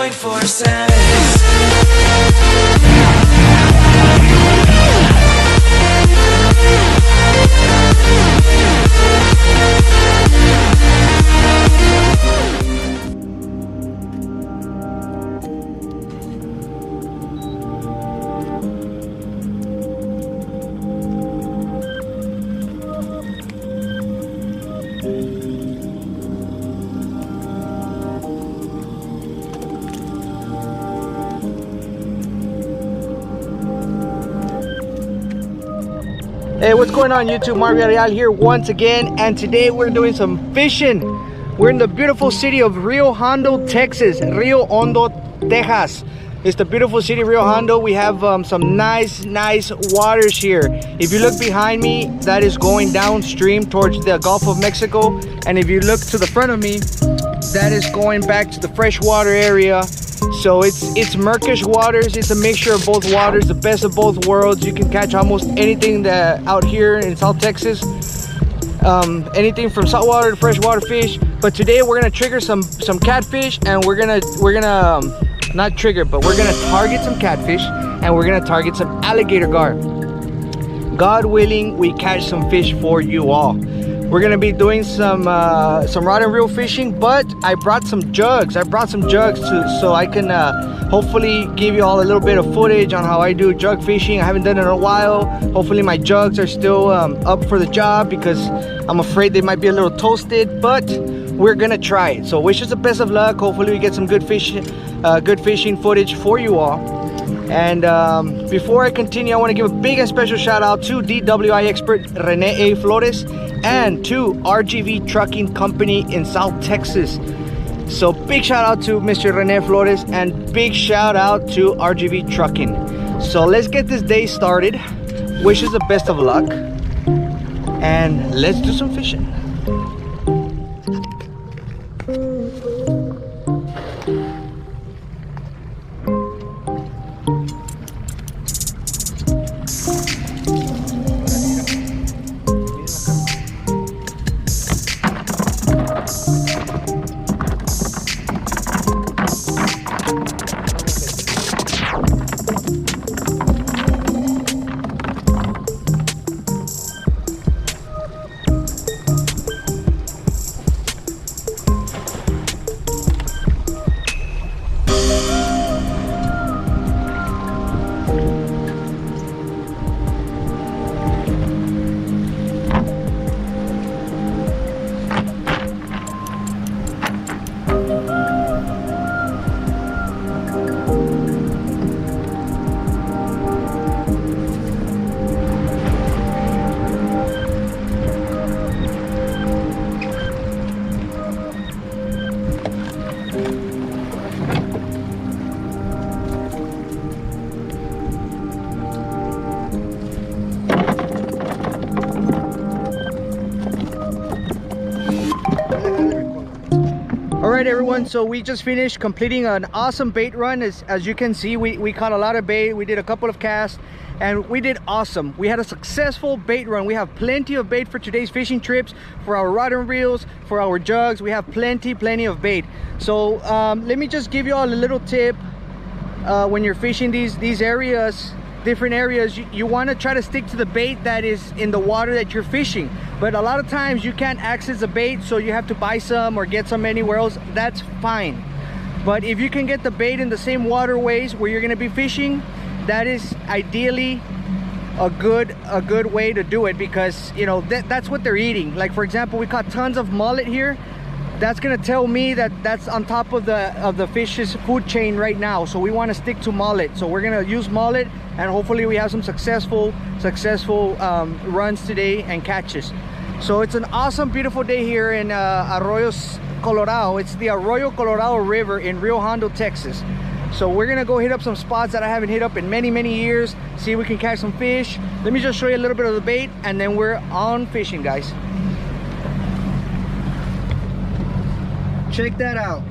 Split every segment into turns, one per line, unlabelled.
24/7.
Hey, what's going on YouTube? Mark Villarreal here once again, and today we're doing some fishing. We're in the beautiful city of Rio Hondo, Texas. Rio Hondo, Texas. It's the beautiful city of Rio Hondo. We have some nice waters here. If you look behind me, that is going downstream towards the Gulf of Mexico, and if you look to the front of me, that is going back to the freshwater area. So it's murkish waters. It's a mixture of both waters, the best of both worlds. You can catch almost anything that out here in South Texas, anything from saltwater to freshwater fish. But today we're gonna trigger some catfish, and we're gonna not trigger, but we're gonna target some catfish, and we're gonna target some alligator gar. God willing, we catch some fish for you all. We're gonna be doing some rod and reel fishing, but I brought some jugs. So I can hopefully give you all a little bit of footage on how I do jug fishing. I haven't done it in a while. Hopefully my jugs are still up for the job, because I'm afraid they might be a little toasted, but we're gonna try it. So wish us the best of luck. Hopefully we get some good fishing footage for you all. And before I continue, I want to give a big and special shout out to DWI expert Rene A. Flores and to RGV Trucking Company in South Texas. So big shout out to Mr. Rene Flores and big shout out to RGV Trucking. So let's get this day started. Wish us the best of luck, and let's do some fishing. Alright everyone, so we just finished completing an awesome bait run. As you can see, we caught a lot of bait. We did a couple of casts and we did awesome. We had a successful bait run. We have plenty of bait for today's fishing trips, for our rod and reels, for our jugs. We have plenty of bait. So let me just give you all a little tip. When you're fishing these areas, different areas, you want to try to stick to the bait that is in the water that you're fishing. But a lot of times you can't access the bait, so you have to buy some or get some anywhere else. That's fine. But if you can get the bait in the same waterways where you're going to be fishing, that is ideally a good way to do it, because you know that's what they're eating. Like for example, we caught tons of mullet here. That's gonna tell me that that's on top of the fish's food chain right now. So we want to stick to mullet. So we're gonna use mullet, and hopefully we have some successful runs today and catches. So it's an awesome, beautiful day here in Arroyo Colorado. It's the Arroyo Colorado River in Rio Hondo, Texas. So we're gonna go hit up some spots that I haven't hit up in many years. See if we can catch some fish. Let me just show you a little bit of the bait, and then we're on fishing, guys. Check that out.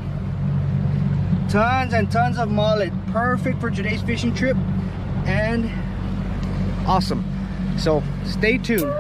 Tons and tons of mullet. Perfect for today's fishing trip, and awesome. So stay tuned.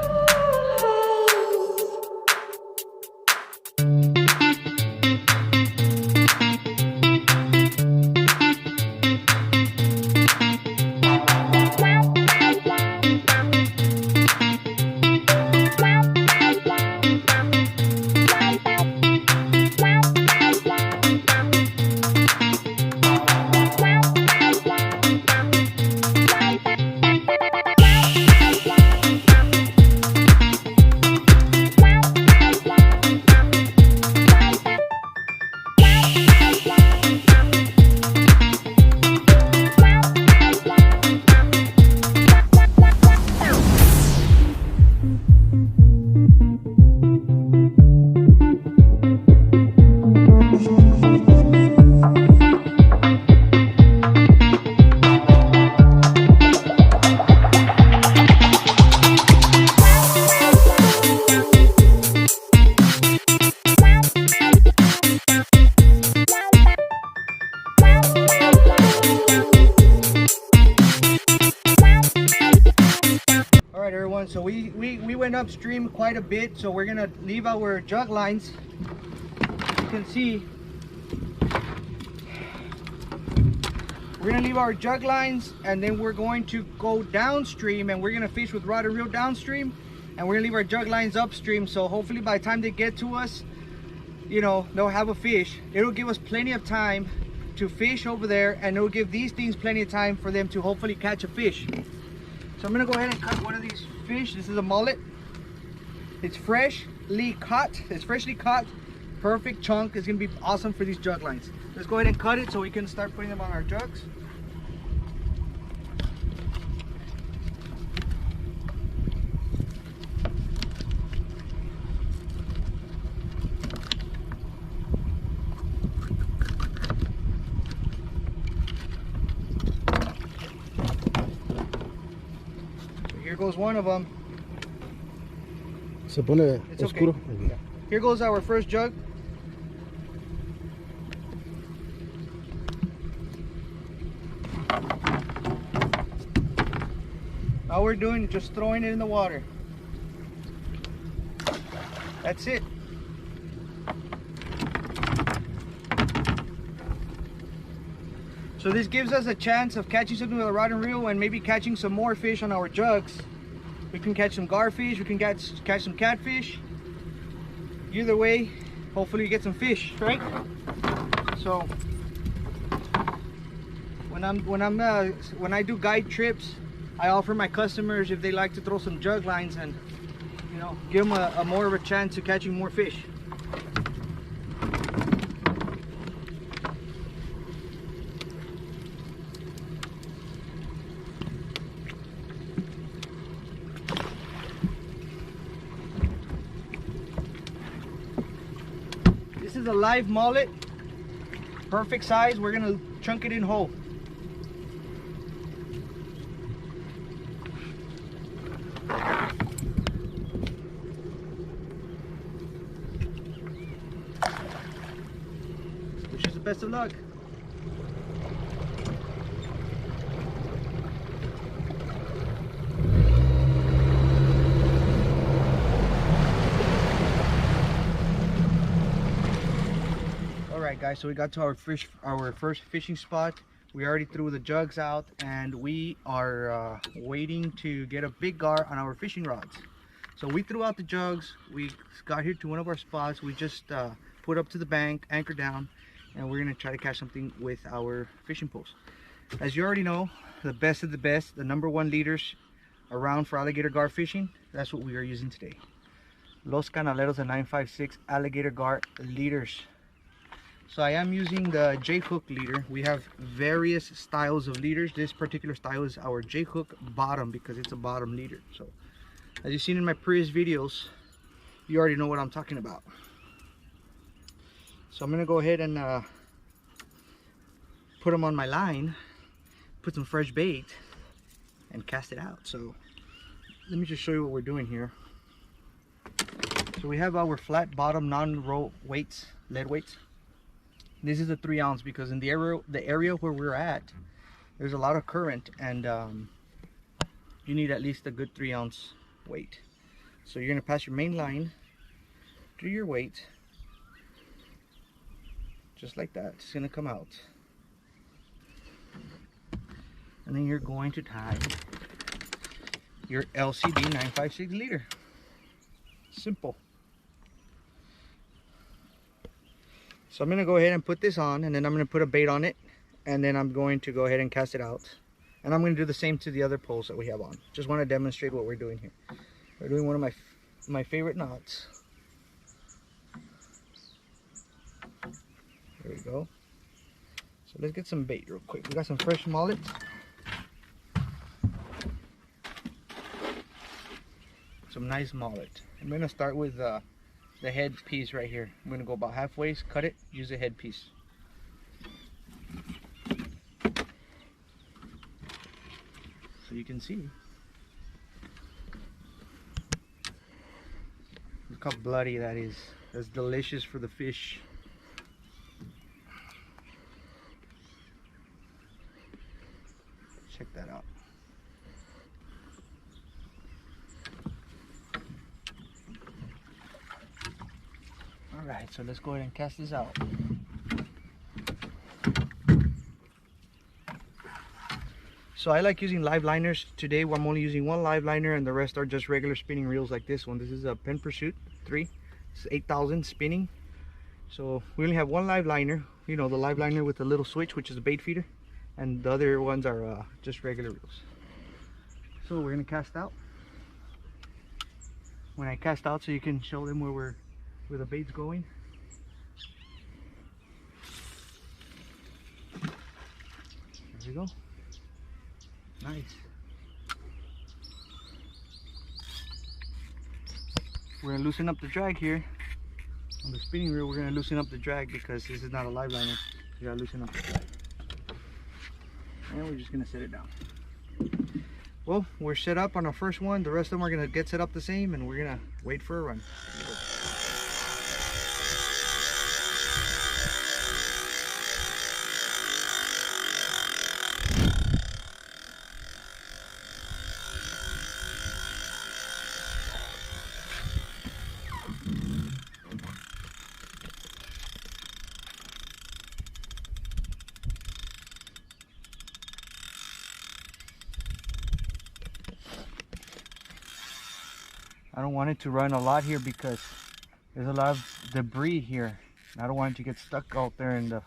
upstream quite a bit, so we're gonna leave our jug lines. You can see we're gonna leave our jug lines, and then we're going to go downstream, and we're gonna fish with rod and reel downstream, and we're gonna leave our jug lines upstream. So hopefully by the time they get to us, you know, they'll have a fish. It'll give us plenty of time to fish over there, and it'll give these things plenty of time for them to hopefully catch a fish. So I'm gonna go ahead and cut one of these fish. This is a mullet. It's freshly caught. It's freshly caught. Perfect chunk. It's gonna be awesome for these jug lines. Let's go ahead and cut it so we can start putting them on our jugs. Here goes one of them.
Se pone
It's
oscuro.
okay. Yeah. Here goes our first jug. All we're doing is just throwing it in the water. That's it. So this gives us a chance of catching something with a rod and reel, and maybe catching some more fish on our jugs. We can catch some garfish, we can catch some catfish. Either way, hopefully you get some fish, right? So when I do guide trips, I offer my customers if they like to throw some jug lines, and you know, give them a more of a chance of catching more fish. This is a live mullet, perfect size. We're gonna chunk it in whole. Wish us the best of luck. Alright guys, so we got to our first fishing spot. We already threw the jugs out, and we are waiting to get a big gar on our fishing rods. So we threw out the jugs, we got here to one of our spots, we just put up to the bank, anchor down, and we're gonna try to catch something with our fishing poles. As you already know, the best of the best, the #1 leaders around for alligator gar fishing, that's what we are using today. Los Canaleros, the 956 alligator gar leaders. So I am using the J-hook leader. We have various styles of leaders. This particular style is our J-hook bottom because it's a bottom leader. So as you've seen in my previous videos, you already know what I'm talking about. So I'm gonna go ahead and put them on my line, put some fresh bait, and cast it out. So let me just show you what we're doing here. So we have our flat bottom non-roll weights, lead weights. This is a 3 ounce because in the area where we're at, there's a lot of current, and you need at least a good 3 ounce weight. So you're gonna pass your main line through your weight, just like that. It's gonna come out, and then you're going to tie your LCD 956 leader. Simple. So I'm gonna go ahead and put this on, and then I'm gonna put a bait on it, and then I'm going to go ahead and cast it out. And I'm gonna do the same to the other poles that we have on. Just want to demonstrate what we're doing here. We're doing one of my favorite knots. There we go. So let's get some bait real quick. We got some fresh mullet. Some nice mullet. I'm gonna start with the head piece right here. I'm gonna go about halfway, cut it, use the head piece. So you can see, look how bloody that is. That's delicious for the fish. Check that out. Alright, so let's go ahead and cast this out. So I like using live liners. Today I'm only using one live liner and the rest are just regular spinning reels like this one. This is a Pen Pursuit 3. It's 8,000 spinning. So we only have one live liner. You know, the live liner with the little switch, which is a bait feeder. And the other ones are just regular reels. So we're gonna cast out. When I cast out, so you can show them where the bait's going. There we go. Nice. We're gonna loosen up the drag here on the spinning reel. We're gonna loosen up the drag because this is not a live liner. You gotta loosen up the drag. And we're just gonna set it down. Well, we're set up on our first one. The rest of them are gonna get set up the same, and we're gonna wait for a run. I don't want it to run a lot here because there's a lot of debris here. I don't want it to get stuck out there in the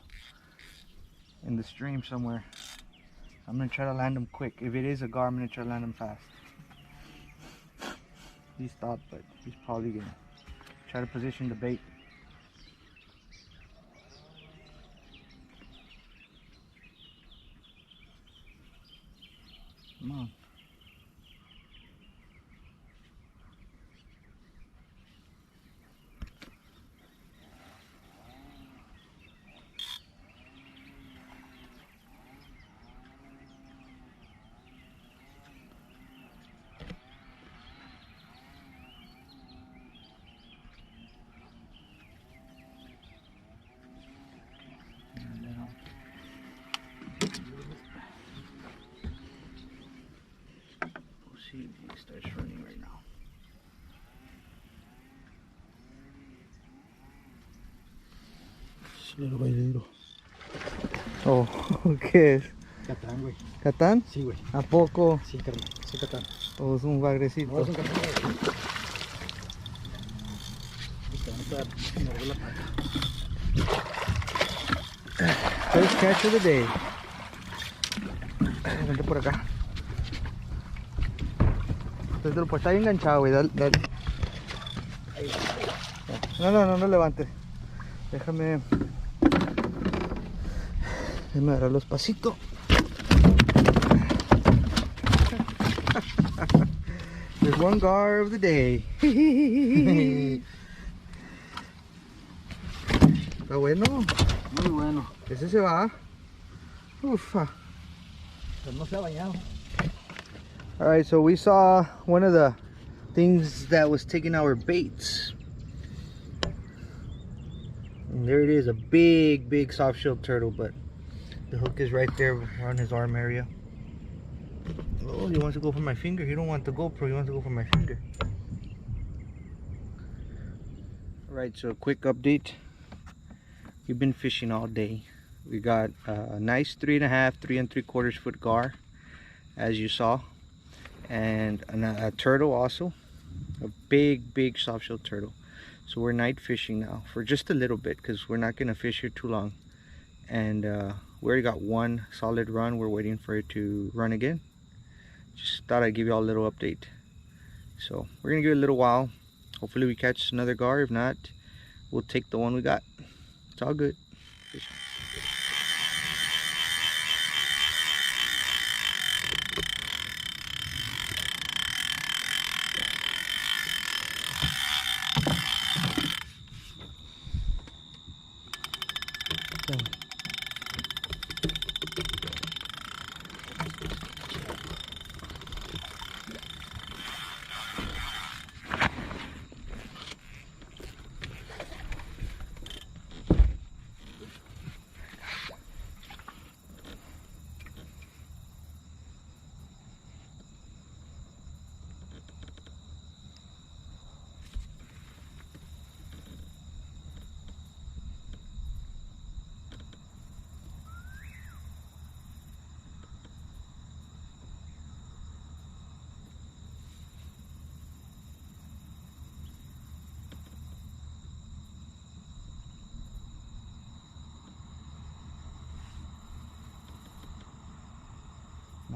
stream somewhere. I'm gonna try to land them quick. If it is a gar, I'm gonna try to land him fast. He stopped, but he's probably gonna try to position the bait. Come on. See if he starts running right now.
Little bailero.
Oh, ¿qué es?
Catán, güey.
¿Catán?
Sí, güey.
¿A poco?
Sí, carnal. Sí, catán.
¿O es un bagrecito?
No, es un catán, güey. Te van a quedar morder la pata.
First catch of the day. Vente por acá. Entonces, pues está ahí enganchado, güey. Dale, dale. No levantes. Déjame agarrar los pasitos. There's one gar of the day. Está bueno.
Muy bueno.
Ese se va. Ufa.
Pero no se ha bañado.
Alright, so we saw one of the things that was taking our baits. And there it is, a big soft-shell turtle, but the hook is right there around his arm area. Oh, he wants to go for my finger. He don't want the GoPro, he wants to go for my finger. Alright, so a quick update. We've been fishing all day. We got a nice 3.5, 3 3/4 foot gar, as you saw. And a turtle also, a big soft-shell turtle. So we're night fishing now for just a little bit because we're not gonna fish here too long. And we already got one solid run. We're waiting for it to run again. Just thought I'd give you all a little update. So we're gonna give it a little while. Hopefully we catch another gar. If not, we'll take the one we got. It's all good.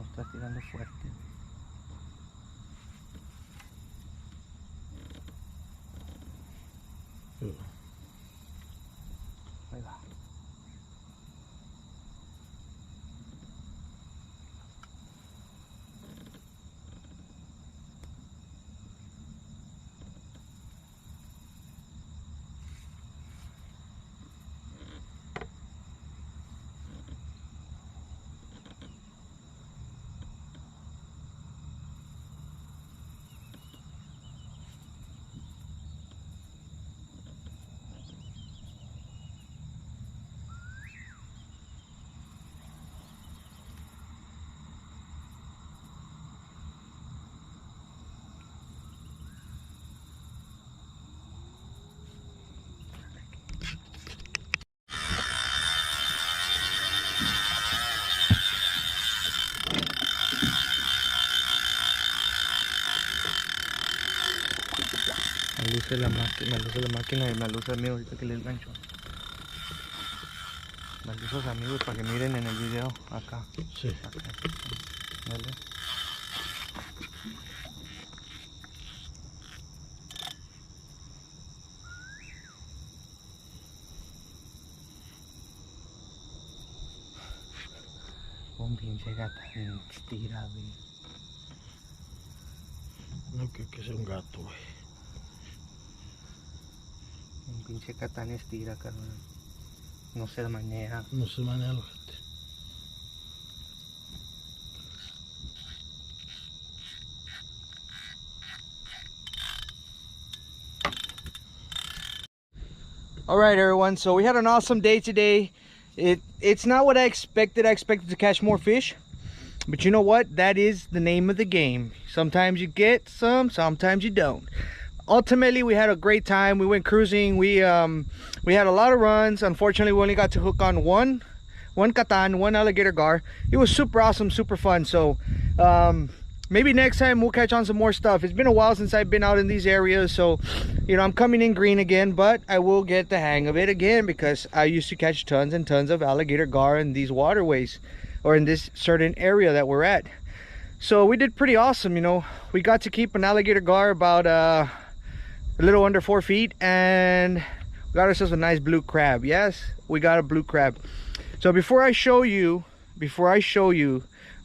No está tirando fuerte. Ahí va. Me luce la máquina y me luce a mí ahorita que le gancho. Me luce a los amigos para que miren en el video acá.
Sí.
Acá. ¿Vale? Un pinche gata estira, güey.
No creo que sea un gato, güey.
Un pinche catán estira, carnal. No se maneja.
No se maneja la gente.
All right, everyone. So we had an awesome day today. It's not what I expected. I expected to catch more fish. But you know what? That is the name of the game. Sometimes you get some, sometimes you don't. Ultimately, we had a great time. We went cruising. We had a lot of runs. Unfortunately, we only got to hook on one catan, one alligator gar. It was super awesome, super fun. So maybe next time we'll catch on some more stuff. It's been a while since I've been out in these areas, so you know, I'm coming in green again, but I will get the hang of it again because I used to catch tons and tons of alligator gar in these waterways or in this certain area that we're at. So we did pretty awesome. You know, we got to keep an alligator gar about a little under 4 feet, and we got ourselves a nice blue crab. Yes, we got a blue crab. So before I show you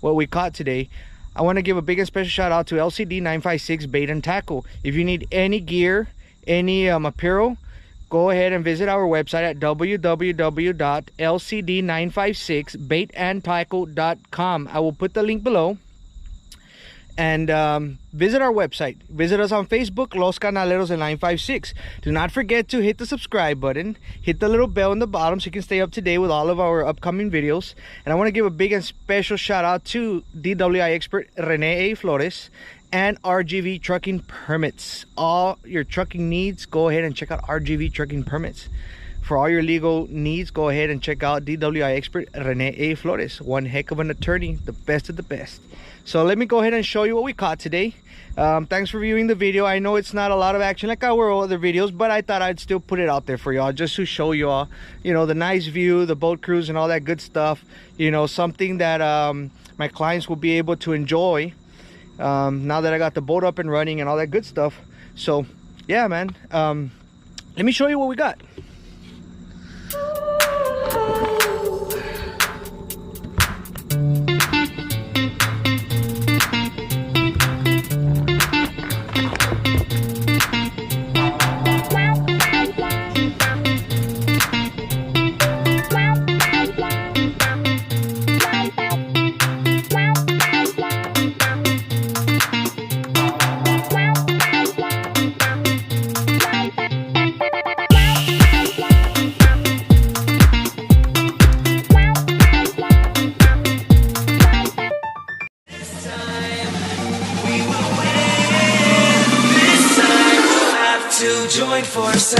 what we caught today, I want to give a big and special shout out to LCD 956 Bait and Tackle. If you need any gear, any apparel, go ahead and visit our website at www.lcd956baitandtackle.com. I will put the link below. And visit our website. Visit us on Facebook, Los Canaleros del 956. Do not forget to hit the subscribe button. Hit the little bell in the bottom so you can stay up to date with all of our upcoming videos. And I want to give a big and special shout out to DWI expert Rene A. Flores and RGV Trucking Permits. All your trucking needs, go ahead and check out RGV Trucking Permits. For all your legal needs, go ahead and check out DWI expert Rene A. Flores. One heck of an attorney, the best of the best. So let me go ahead and show you what we caught today. Thanks for viewing the video. I know it's not a lot of action like our other videos, but I thought I'd still put it out there for y'all just to show y'all, you know, the nice view, the boat cruise and all that good stuff. You know, something that my clients will be able to enjoy now that I got the boat up and running and all that good stuff. So yeah, man, let me show you what we got.
Join forces.